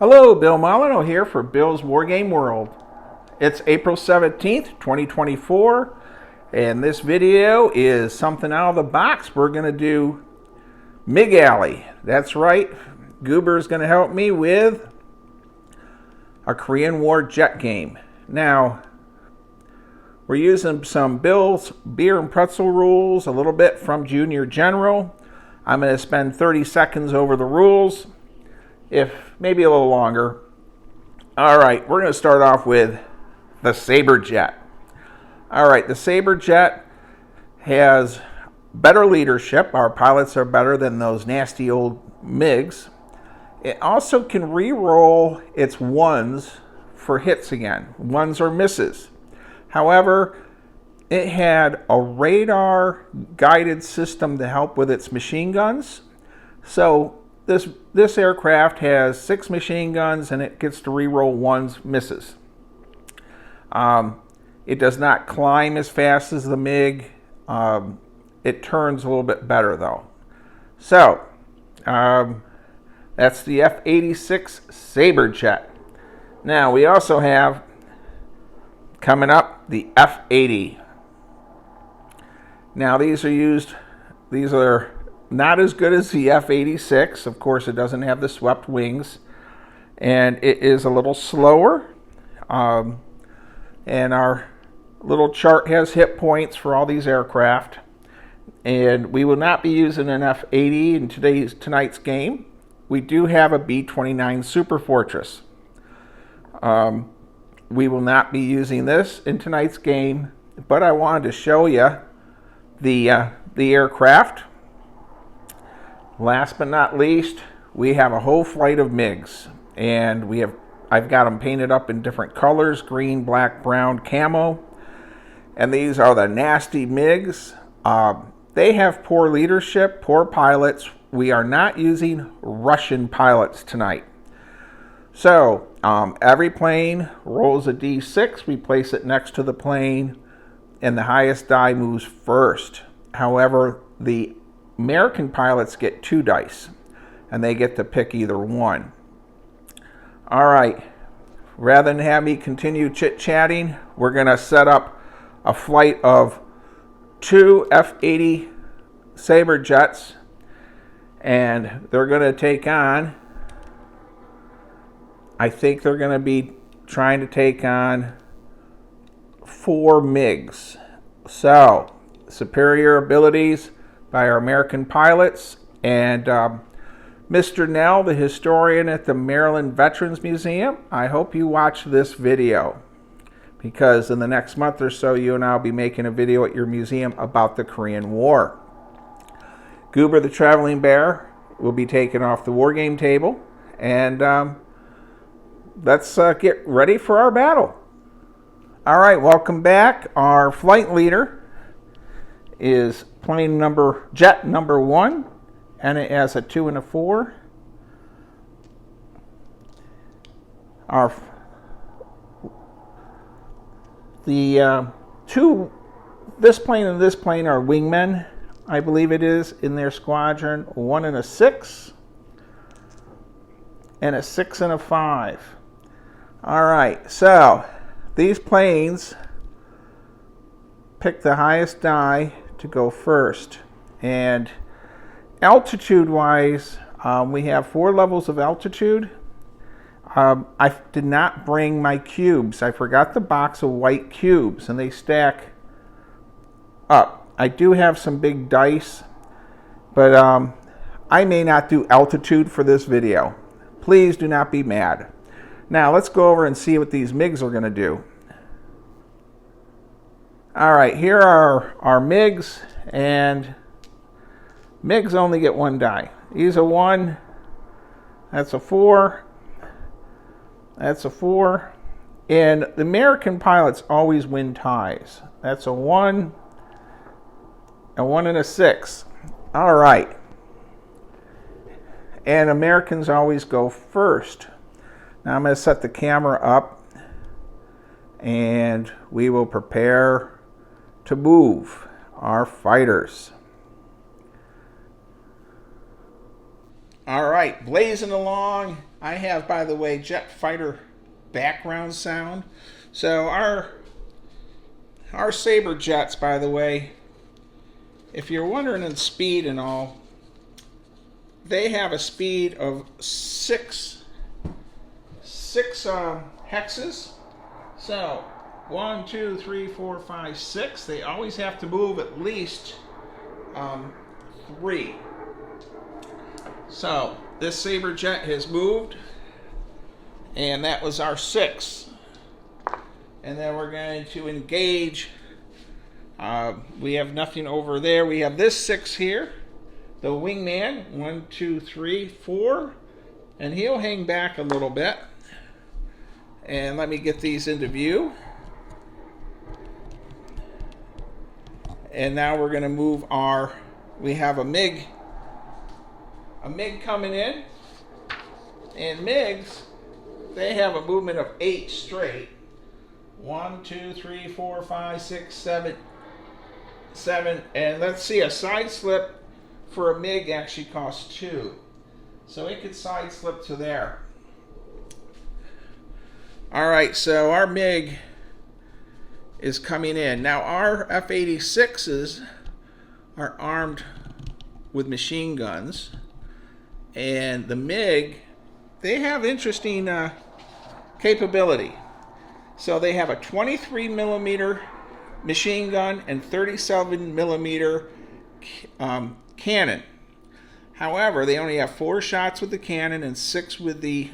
Hello, Bill Molyneux here for Bill's Wargame World. It's April 17th, 2024, and this video is something out of the box. We're going to do MiG Alley. That's right, Goober is going to help me with a Korean War jet game. Now, we're using some Bill's Beer and Pretzel rules, a little bit from Junior General. I'm going to spend 30 seconds over the rules, if maybe a little longer. All right, we're going to start off with the Sabre jet. All right, the Sabre jet has better leadership. Our pilots are better than those nasty old MiGs. It also can re-roll its ones for hits again, ones or misses. However, it had a radar guided system to help with its machine guns. So this aircraft has 6 machine guns and it gets to re-roll ones, misses. It does not climb as fast as the MiG. It turns a little bit better though. So that's the F-86 Sabre jet. Now we also have coming up the F-80. Now these are not as good as the F-86. Of course, it doesn't have the swept wings, and it is a little slower. And our little chart has hit points for all these aircraft. And we will not be using an F-80 in tonight's game. We do have a B-29 Super Fortress. We will not be using this in tonight's game, but I wanted to show you the aircraft. Last but not least, we have a whole flight of MiGs, and I've got them painted up in different colors: green, black, brown, camo. And these are the nasty MiGs. They have poor leadership, poor pilots. We are not using Russian pilots tonight. So every plane rolls a D6. We place it next to the plane, and the highest die moves first. However, the American pilots get 2 dice, and they get to pick either one. All right, rather than have me continue chit-chatting, we're going to set up a flight of 2 F-80 Sabre jets, and they're going to take on, I think they're going to be trying to take on 4 MiGs. So, superior abilities by our American pilots, and Mr. Nell, the historian at the Maryland Veterans Museum, I hope you watch this video, because in the next month or so you and I will be making a video at your museum about the Korean War. Goober the Traveling Bear will be taken off the war game table, and let's get ready for our battle. All right, welcome back. Our flight leader is jet number 1, and it has a 2 and a 4. This plane and this plane are wingmen, I believe it is, in their squadron. 1 and a 6, and a 6 and a 5. All right, so these planes pick the highest die to go first. And altitude-wise, we have 4 levels of altitude. I did not bring my cubes. I forgot the box of white cubes, and they stack up. I do have some big dice, but I may not do altitude for this video. Please do not be mad. Now, let's go over and see what these MiGs are going to do. All right, here are our MiGs, and MiGs only get 1 die. He's a 1, that's a 4, that's a 4, and the American pilots always win ties. That's a 1, a 1 and a 6. All right, and Americans always go first. Now I'm going to set the camera up, and we will prepare to move our fighters. All right, blazing along I have, by the way, jet fighter background sound. So our Sabre jets, by the way, if you're wondering in speed and all, they have a speed of six hexes. So 1, 2, 3, 4, 5, 6. They always have to move at least 3. So this Sabre jet has moved, and that was our 6. And then we're going to engage. We have nothing over there. We have this 6 here, the wingman. 1, 2, 3, 4, and he'll hang back a little bit. And let me get these into view. And now we're going to move our. We have a MiG coming in, and MiGs, they have a movement of 8 straight. 1, 2, 3, 4, 5, 6, 7, and let's see, a side slip for a MiG actually costs 2, so it could side slip to there. All right, so our MiG is coming in. Now our F-86s are armed with machine guns, and the MiG, they have interesting capability. So they have a 23 millimeter machine gun and 37 millimeter cannon. However, they only have 4 shots with the cannon and 6 with the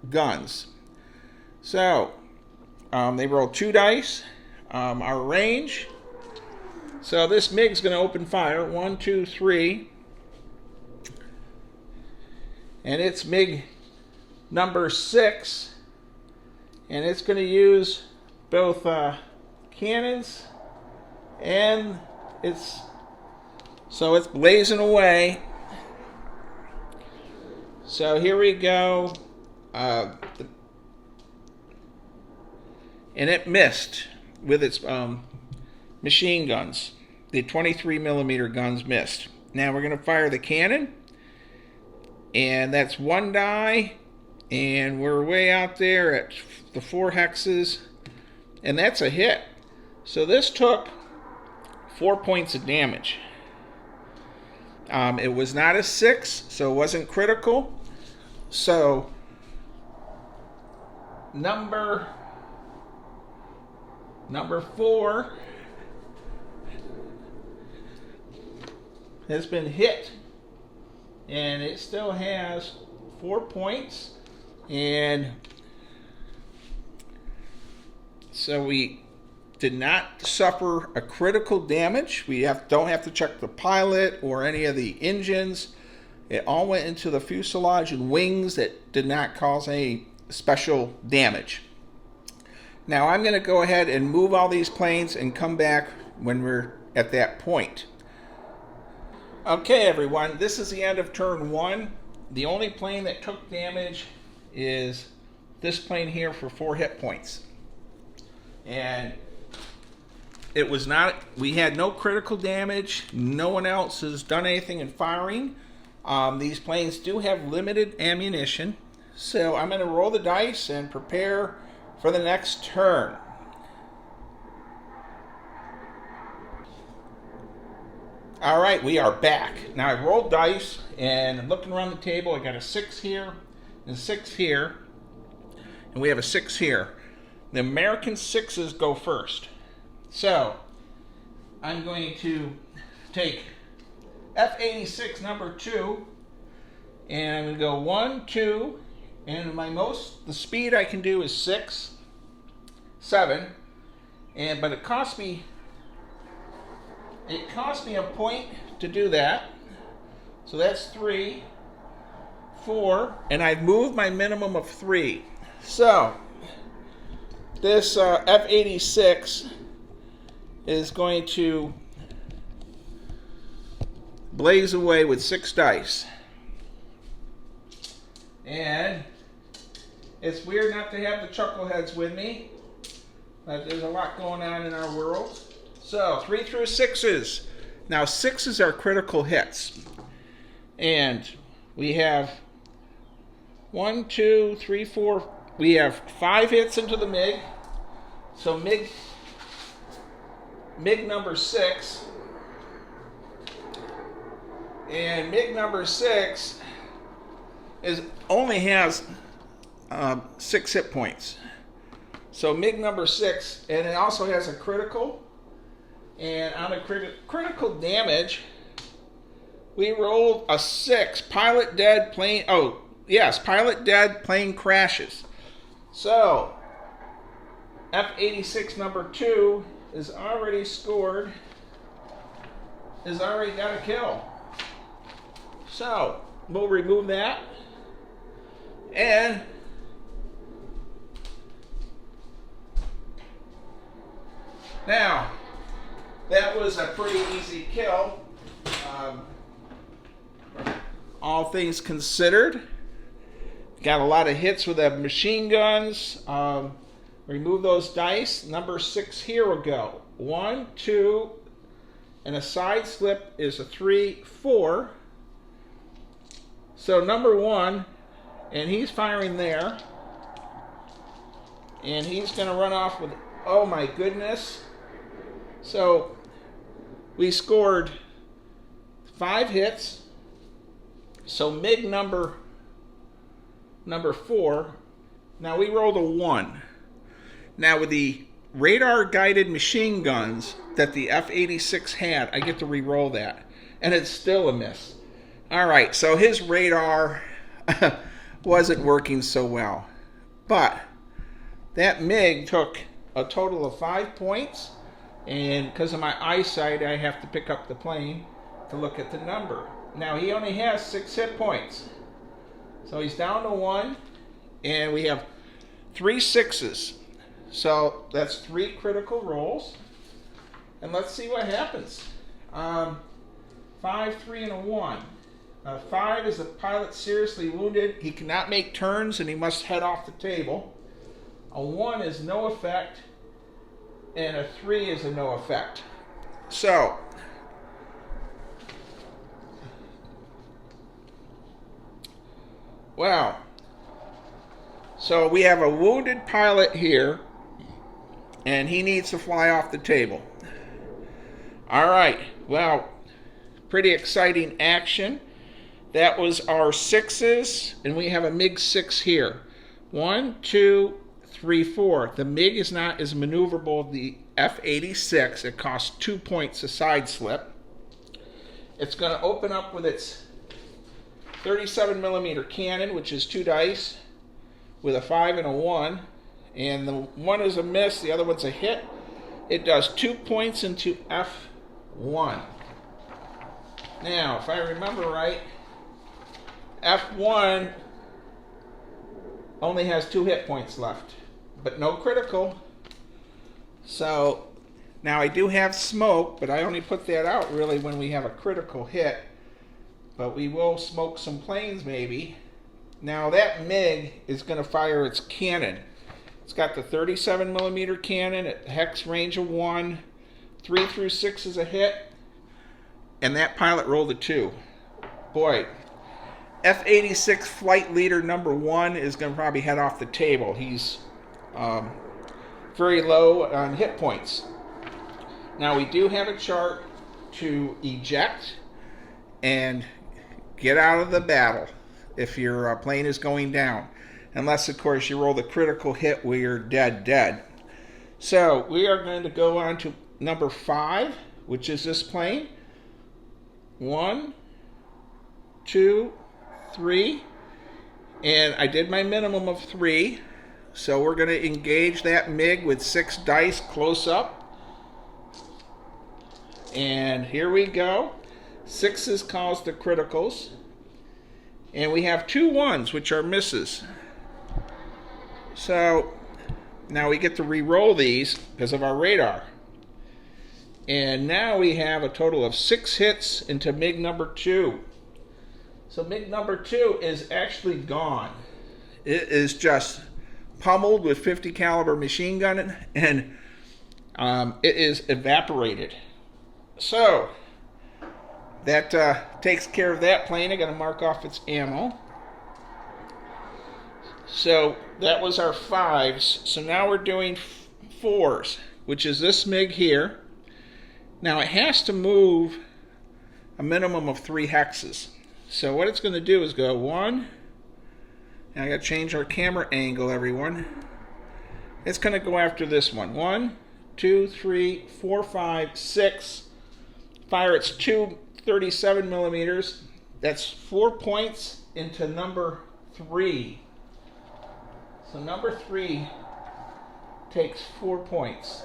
guns. So they roll 2 dice. Our range. So this MiG's going to open fire. 1, 2, 3. And it's MiG number 6. And it's going to use both cannons, and it's blazing away. So here we go. And it missed with its machine guns. The 23 millimeter guns missed. Now we're going to fire the cannon, and that's 1 die, and we're way out there at the 4 hexes, and that's a hit. So this took 4 points of damage. It was not a 6, so it wasn't critical. So number 4 has been hit, and it still has 4 points, and so we did not suffer a critical damage. We don't have to check the pilot or any of the engines. It all went into the fuselage and wings. That did not cause any special damage. Now I'm going to go ahead and move all these planes and come back when we're at that point. Okay, everyone, this is the end of turn 1. The only plane that took damage is this plane here for 4 hit points. And it was not, we had no critical damage. No one else has done anything in firing. These planes do have limited ammunition. So I'm going to roll the dice and prepare for the next turn. All right, we are back. Now I rolled dice, and I'm looking around the table. I got a 6 here and a 6 here, and we have a 6 here. The American 6s go first. So I'm going to take F-86 number 2, and I'm going to go 1, 2, and the speed I can do is 6, 7, but it cost me a point to do that. So that's 3, 4, and I've moved my minimum of 3. So this F-86 is going to blaze away with 6 dice. And it's weird not to have the chuckleheads with me, but there's a lot going on in our world. So 3 through 6s. Now 6s are critical hits. And we have 1, 2, 3, 4. We have 5 hits into the MiG. So MiG number 6. And MiG number 6 only has 6 hit points. So MiG number 6, and it also has a critical. And on a critical damage, we rolled a 6. Pilot dead, plane. Oh, yes, pilot dead, plane crashes. So F-86 number 2 is already scored, has already got a kill. So we'll remove that. And now, that was a pretty easy kill. All things considered. Got a lot of hits with the machine guns. Remove those dice. Number 6 here will go. 1, 2, and a side slip is a 3, 4. So number 1, and he's firing there. And he's going to run off with, oh my goodness. So we scored 5 hits. So MiG number 4. Now we rolled a 1. Now with the radar guided machine guns that the F-86 had, I get to re-roll that. And it's still a miss. Alright, so his radar wasn't working so well. But that MiG took a total of 5 points. And because of my eyesight, I have to pick up the plane to look at the number. Now he only has 6 hit points. So he's down to 1. And we have 3 6s. So that's 3 critical rolls. And let's see what happens. 5, 3, and a 1. 5 is a pilot seriously wounded. He cannot make turns and he must head off the table. A 1 is no effect. And a 3 is a no effect. So, wow. So we have a wounded pilot here, and he needs to fly off the table. All right, well, pretty exciting action. That was our 6s, and we have a MiG 6 here. 1, 2, 3, 4. The MiG is not as maneuverable as the F-86. It costs 2 points a side slip. It's going to open up with its 37mm cannon, which is 2 dice, with a 5 and a 1. And the 1 is a miss, the other one's a hit. It does 2 points into F1. Now, if I remember right, F1 only has 2 hit points left, but no critical. So now I do have smoke, but I only put that out really when we have a critical hit. But we will smoke some planes maybe. Now that MiG is going to fire its cannon. It's got the 37mm cannon at hex range of 1. 3 through 6 is a hit. And that pilot rolled a 2. Boy, F-86 flight leader number 1 is going to probably head off the table. He's very low on hit points. Now we do have a chart to eject and get out of the battle if your plane is going down. Unless, of course, you roll the critical hit where you're dead. So we are going to go on to number 5, which is this plane. 1, 2, 3. And I did my minimum of 3. So we're going to engage that MiG with 6 dice close up. And here we go. 6s cause the criticals. And we have 2 1s, which are misses. So now we get to re-roll these because of our radar. And now we have a total of 6 hits into MiG number 2. So MiG number 2 is actually gone. It is just pummeled with 50 caliber machine gun, and it is evaporated. So that takes care of that plane. I'm going to mark off its ammo. So that was our 5s. So now we're doing 4s, which is this MiG here. Now it has to move a minimum of 3 hexes. So what it's going to do is go 1, and I got to change our camera angle, everyone. It's going to go after this one. 1, 2, 3, 4, 5, 6. Fire its 2 37 millimeters. That's 4 points into number 3. So number 3 takes 4 points.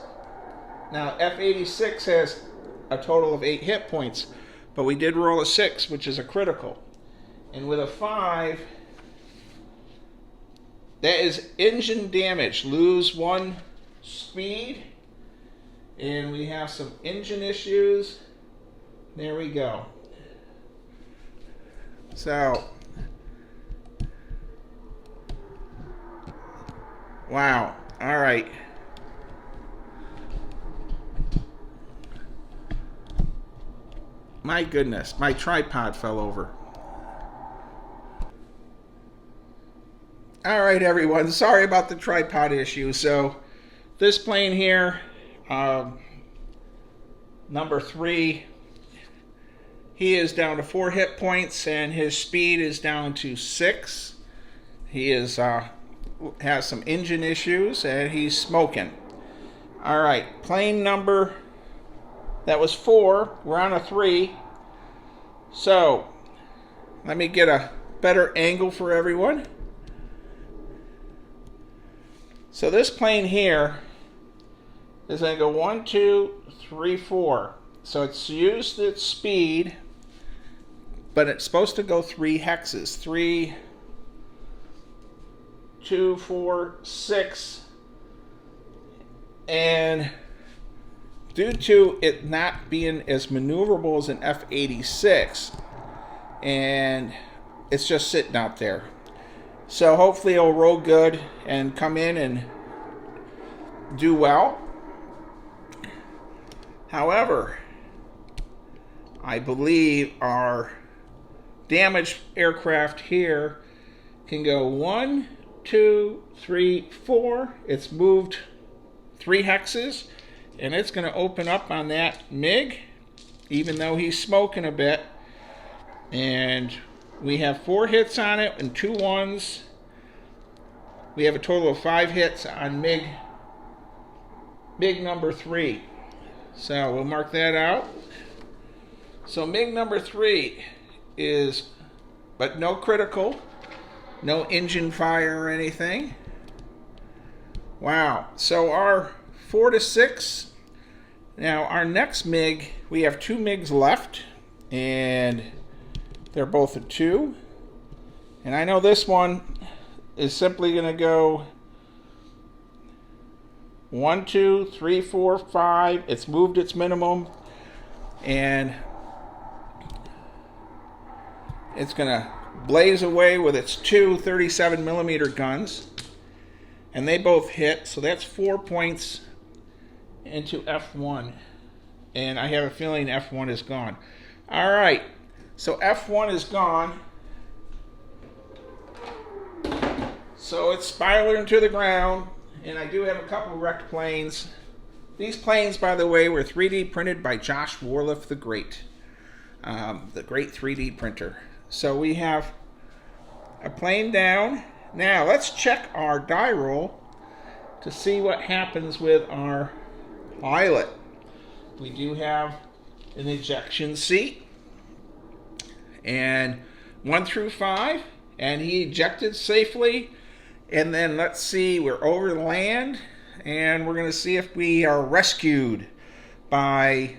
Now F-86 has a total of 8 hit points, but we did roll a 6, which is a critical. And with a 5, that is engine damage. Lose 1 speed, and we have some engine issues. There we go. So, wow. All right. My goodness, my tripod fell over. All right, everyone. Sorry about the tripod issue. So, this plane here, number 3, he is down to 4 hit points, and his speed is down to 6. He is has some engine issues, and he's smoking. All right, plane number, that was 4. We're on a 3. So, let me get a better angle for everyone. So this plane here is going to go 1, 2, 3, 4. So it's used its speed, but it's supposed to go 3 hexes. 3, 2, 4, 6. And due to it not being as maneuverable as an F-86, and it's just sitting out there. So hopefully it'll roll good and come in and do well. However, I believe our damaged aircraft here can go 1, 2, 3, 4. It's moved 3 hexes, and it's going to open up on that MiG, even though he's smoking a bit. And we have 4 hits on it and 2 1s. We have a total of 5 hits on MiG number 3. So we'll mark that out. So MiG number 3 is, but no critical, no engine fire or anything. Wow. So our 4 to 6. Now our next MiG, we have 2 MiGs left, and they're both a 2. And I know this one is simply going to go 1, 2, 3, 4, 5. It's moved its minimum, and it's going to blaze away with its 2 37 millimeter guns, and they both hit. So that's 4 points into F1, and I have a feeling F1 is gone. All right, so F1 is gone. So it's spiraling to the ground, and I do have a couple of wrecked planes. These planes, by the way, were 3D printed by Josh Warliff the Great 3D printer. So we have a plane down. Now let's check our die roll to see what happens with our pilot. We do have an ejection seat, and 1 through 5, and he ejected safely. And then let's see, we're over land, and we're going to see if we are rescued by,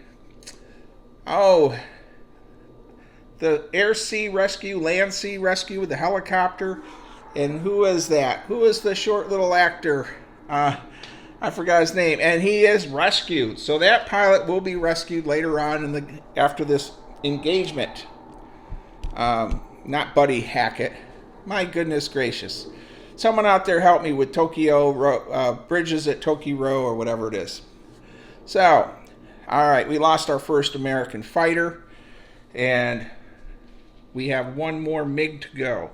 the air-sea rescue, land-sea rescue with the helicopter. And who is that? Who is the short little actor? I forgot his name. And he is rescued. So that pilot will be rescued later on after this engagement. Not Buddy Hackett. My goodness gracious. Someone out there help me with Tokyo bridges at Tokyo Row or whatever it is. So, all right, we lost our first American fighter, and we have 1 more MiG to go.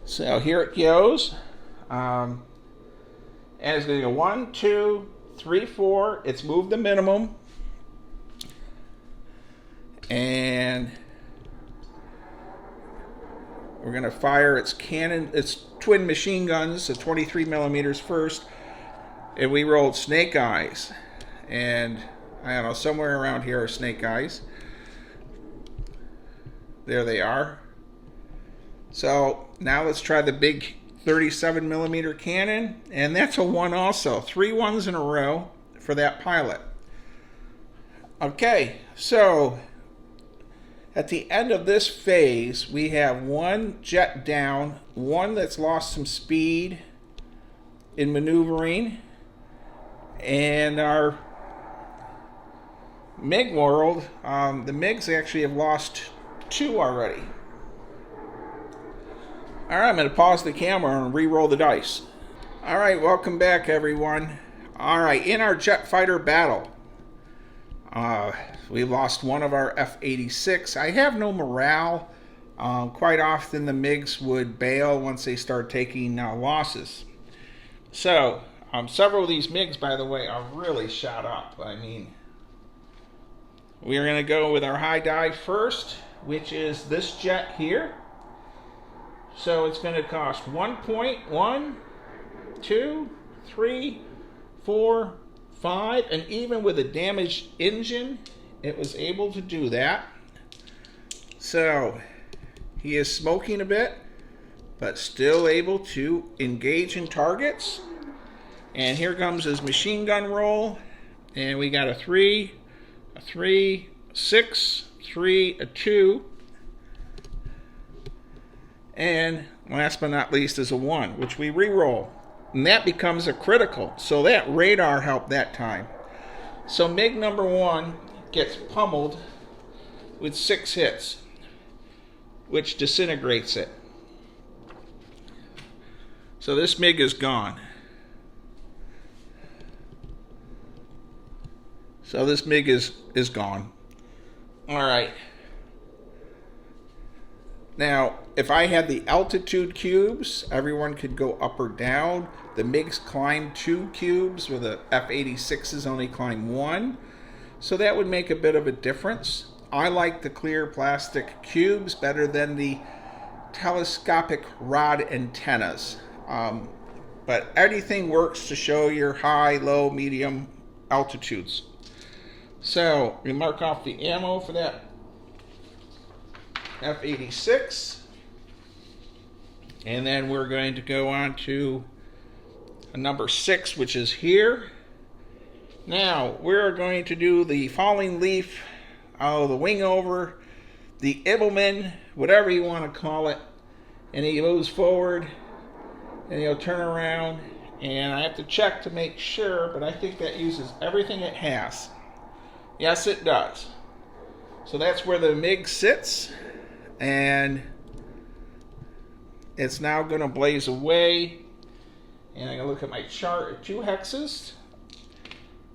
So here it goes. And it's going to go 1, 2, 3, 4. It's moved the minimum. And we're going to fire its cannon, its twin machine guns, the 23 millimeters first. And we rolled snake eyes. And I don't know, somewhere around here are snake eyes. There they are. So now let's try the big 37 millimeter cannon, and that's a 1 also. 3 ones in a row for that pilot. Okay, so at the end of this phase, we have 1 jet down, 1 that's lost some speed in maneuvering, and our MiG world, the MiGs actually have lost 2 already. Alright, I'm going to pause the camera and re-roll the dice. Alright, welcome back everyone. Alright, in our jet fighter battle, we lost 1 of our F-86. I have no morale. Quite often the MiGs would bail once they start taking losses. So, several of these MiGs, by the way, are really shot up. I mean, we're going to go with our high dive first, which is this jet here. So it's going to cost 1.1, 2, 3, 4, 5, and even with a damaged engine, it was able to do that. So he is smoking a bit, but still able to engage in targets. And here comes his machine gun roll, and we got a 3, a 3, 6, 3, a 2. And last but not least is a 1, which we re-roll. And that becomes a critical. So that radar helped that time. So MiG number 1 gets pummeled with 6 hits, which disintegrates it. So this MiG is gone. So this MiG is gone. All right. Now, if I had the altitude cubes, everyone could go up or down. The MiGs climb 2 cubes, where the F-86s only climb 1. So that would make a bit of a difference. I like the clear plastic cubes better than the telescopic rod antennas. But anything works to show your high, low, medium altitudes. So we mark off the ammo for that F-86, and then we're going to go on to number 6, which is here. Now we're going to do the falling leaf, the wing over, the Ibbleman, whatever you want to call it, and he moves forward and he'll turn around, and I have to check to make sure, but I think that uses everything it has. Yes, it does. So that's where the MiG sits. And it's now going to blaze away. And I'm going to look at my chart at 2 hexes.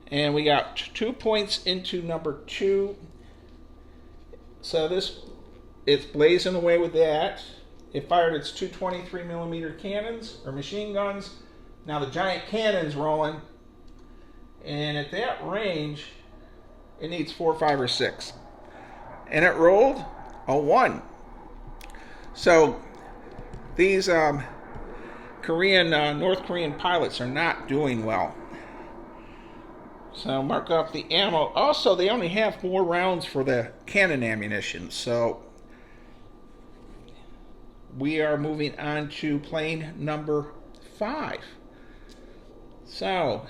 And we got 2 points into number 2. So it's blazing away with that. It fired its 2 23 millimeter cannons or machine guns. Now the giant cannon's rolling. And at that range, it needs 4, 5, or 6. And it rolled a 1. So these North Korean pilots are not doing well. So mark off the ammo. Also, they only have 4 rounds for the cannon ammunition. So we are moving on to plane number 5. So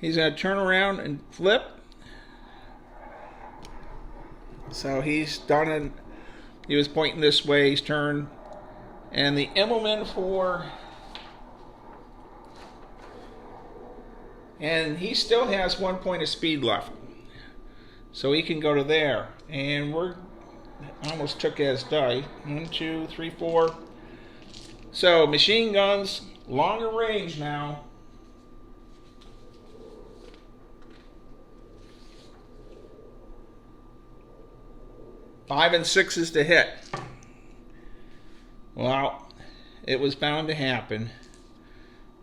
he's going to turn around and flip. So he's done it. He was pointing this way, he's turned. And the Immelman 4. And he still has 1 point of speed left. So he can go to there. And we're almost took as die. 1, 2, 3, 4. So machine guns, longer range now. Five and 6s to hit. Well, it was bound to happen.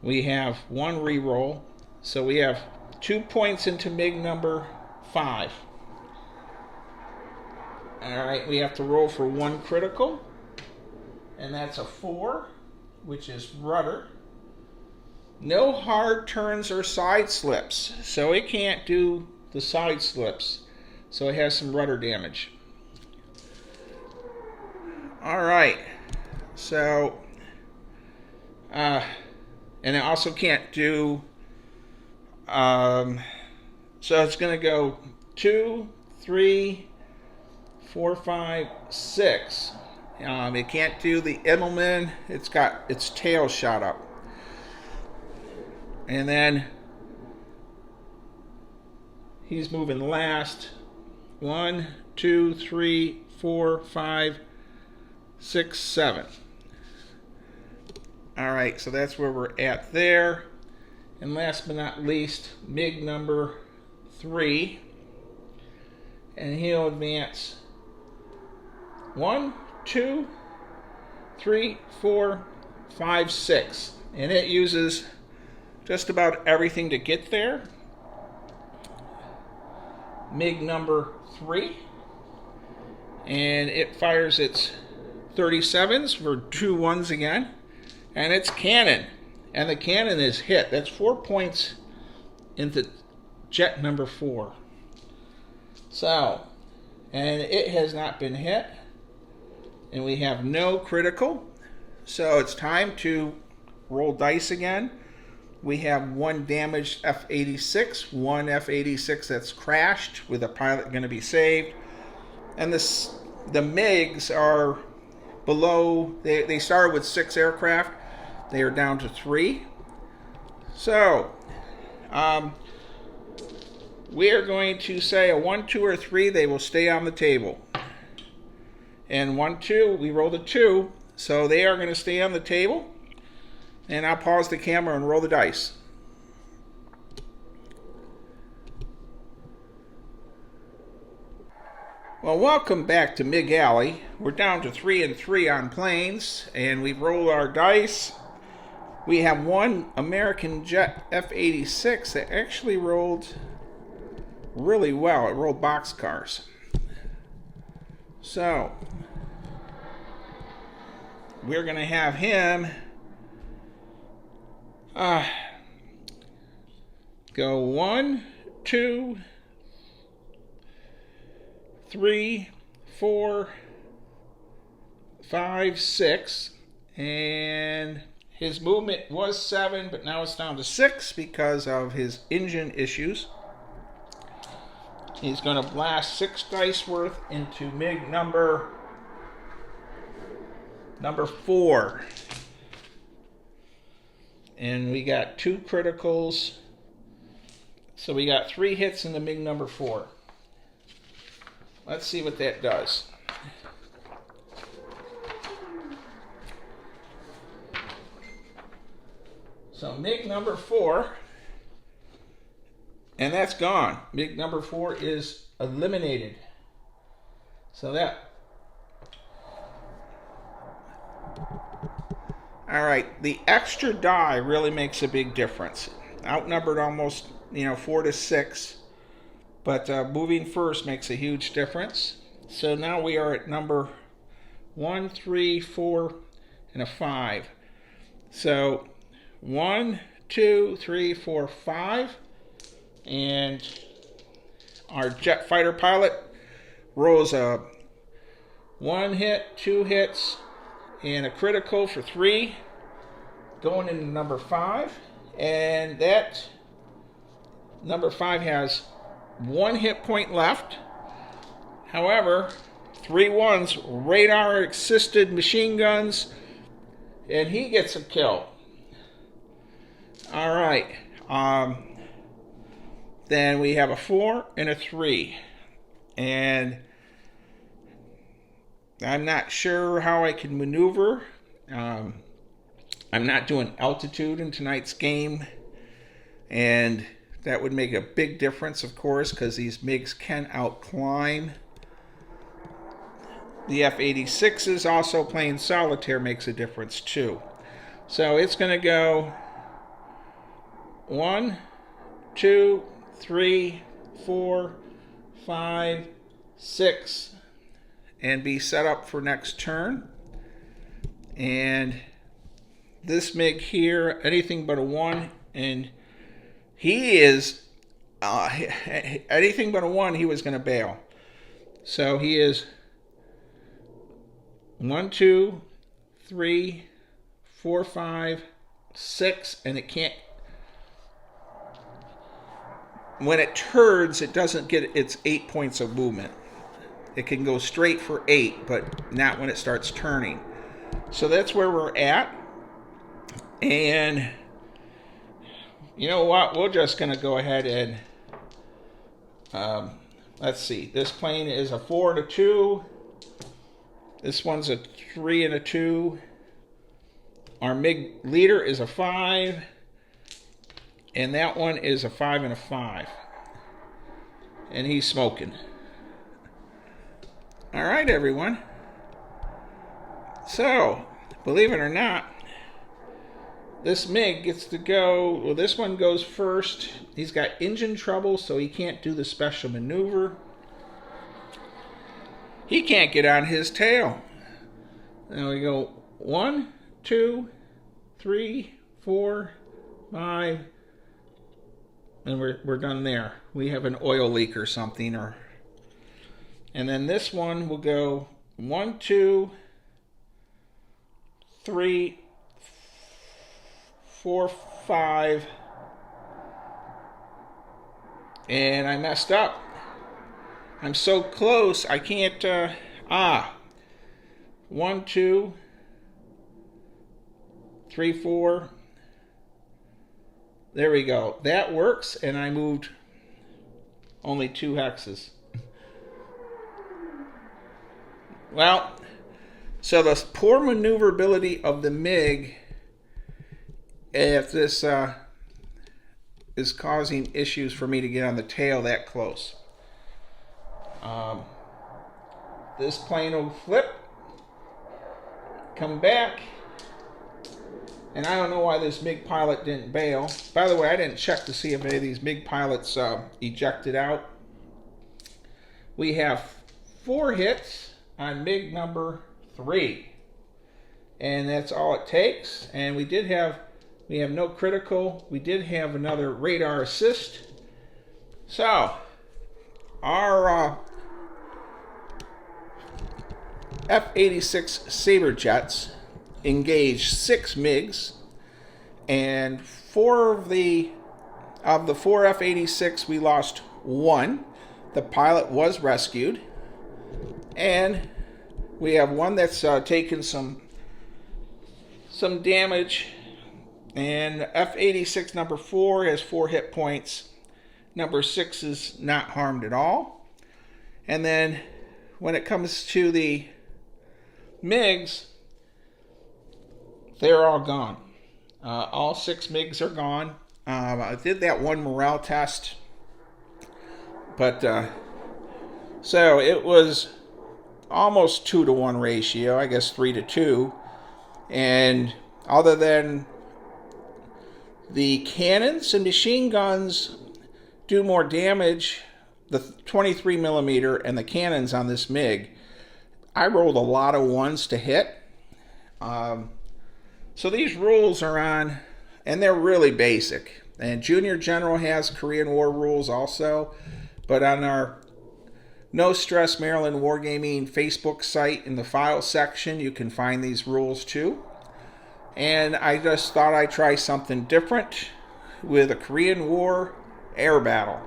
We have one reroll, so we have 2 points into MiG number 5. Alright, we have to roll for one critical, and that's a 4, which is rudder. No hard turns or side slips, so it can't do the side slips, so it has some rudder damage. Alright, so and it also can't do so it's going to go 2, 3, 4, 5, 6. It can't do the Immelman. It's got its tail shot up. And then he's moving last. 1, 2, 3, 4, 5, 6, 7. Alright, so that's where we're at there. And last but not least, MiG number 3. And he'll advance 1, 2, 3, 4, 5, 6. And it uses just about everything to get there. MiG number 3. And it fires its 37s for 2 1s again. And it's cannon. And the cannon is hit. That's 4 points into jet number 4. So, and it has not been hit. And we have no critical. So it's time to roll dice again. We have one damaged F-86, one F-86 that's crashed with a pilot going to be saved. And the MiGs are below, they started with 6 aircraft. They are down to 3. So, we are going to say a 1, 2, or 3. They will stay on the table. And 1, 2, we rolled a 2. So they are going to stay on the table. And I'll pause the camera and roll the dice. Well, welcome back to MiG Alley. We're down to 3 and 3 on planes. And we've rolled our dice. We have one American jet F-86 that actually rolled really well. It rolled boxcars. So, we're going to have him go 1, 2, 3, 4, 5, 6, and his movement was 7, but now it's down to 6 because of his engine issues. He's going to blast 6 dice worth into MiG number 4. And we got 2 criticals. So we got 3 hits in the MiG number 4. Let's see what that does. So MiG number 4, and that's gone. MiG number 4 is eliminated. So that. All right, the extra die really makes a big difference. Outnumbered almost, 4 to 6, but moving first makes a huge difference. So now we are at number 1, 3, 4, and a 5. So 1, 2, 3, 4, 5, and our jet fighter pilot rolls a 1 hit, 2 hits, and a critical for 3, going into number 5, and that number 5 has 1 hit point left. However, 3 1s, radar assisted machine guns, and he gets a kill. All right. Then we have a 4 and a 3. And I'm not sure how I can maneuver. I'm not doing altitude in tonight's game. And that would make a big difference, of course, because these MiGs can outclimb. The F-86s also playing solitaire makes a difference too. So it's going to go 1, 2, 3, 4, 5, 6, and be set up for next turn. And this MiG here, anything but a 1, and he is anything but a 1, he was going to bail. So he is 1, 2, 3, 4, 5, 6, and it can't. When it turns, it doesn't get its 8 points of movement. It can go straight for 8, but not when it starts turning. So that's where we're at. And you know what? We're just going to go ahead and let's see. This plane is a 4 and a 2. This one's a 3 and a 2. Our MiG leader is a 5. And that one is a 5 and a 5. And he's smoking. All right, everyone. So, believe it or not, this MiG gets to go, well, this one goes first. He's got engine trouble, so he can't do the special maneuver. He can't get on his tail. Now we go 1, 2, 3, 4, 5, and we're done there. We have an oil leak or something, and then this one will go 1, 2, 3, 4, 5, and I messed up. I'm so close, I can't, 1, 2, 3, 4. There we go. That works, and I moved only 2 hexes. Well, so the poor maneuverability of the MiG, if this is causing issues for me to get on the tail that close. This plane will flip, come back, and I don't know why this MiG pilot didn't bail. By the way, I didn't check to see if any of these MiG pilots ejected out. We have 4 hits on MiG number 3, and that's all it takes. And we have no critical. We did have another radar assist. So our F-86 Sabre jets engaged 6 MiGs, and 4 of the 4 F-86 we lost 1. The pilot was rescued, and we have one that's taken some damage. And F-86 number 4 has 4 hit points. Number 6 is not harmed at all. And then when it comes to the MiGs, they're all gone. All 6 MiGs are gone. I did that one morale test, but so it was almost 2-to-1 ratio, I guess 3-to-2. And other than the cannons and machine guns do more damage, the 23 millimeter and the cannons on this MiG, I rolled a lot of 1s to hit. So these rules are on, and they're really basic. And Junior General has Korean War rules also, but on our No Stress Maryland Wargaming Facebook site in the file section, you can find these rules too. And I just thought I'd try something different with a Korean War air battle.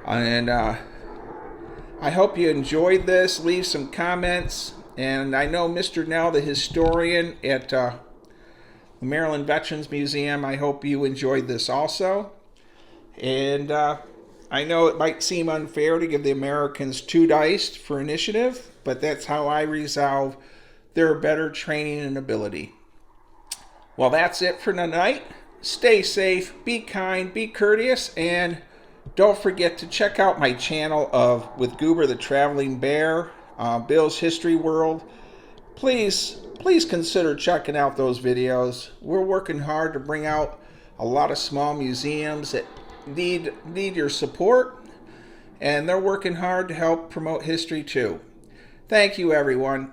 And I hope you enjoyed this. Leave some comments. And I know Mr. Nell, the historian at the Maryland Veterans Museum, I hope you enjoyed this also. And I know it might seem unfair to give the Americans 2 dice for initiative, but that's how I resolve their better training and ability. Well, that's it for tonight. Stay safe, be kind, be courteous, and don't forget to check out my channel of With Goober the Traveling Bear. Bill's History World. Please consider checking out those videos. We're working hard to bring out a lot of small museums that need your support, and they're working hard to help promote history too. Thank you, everyone.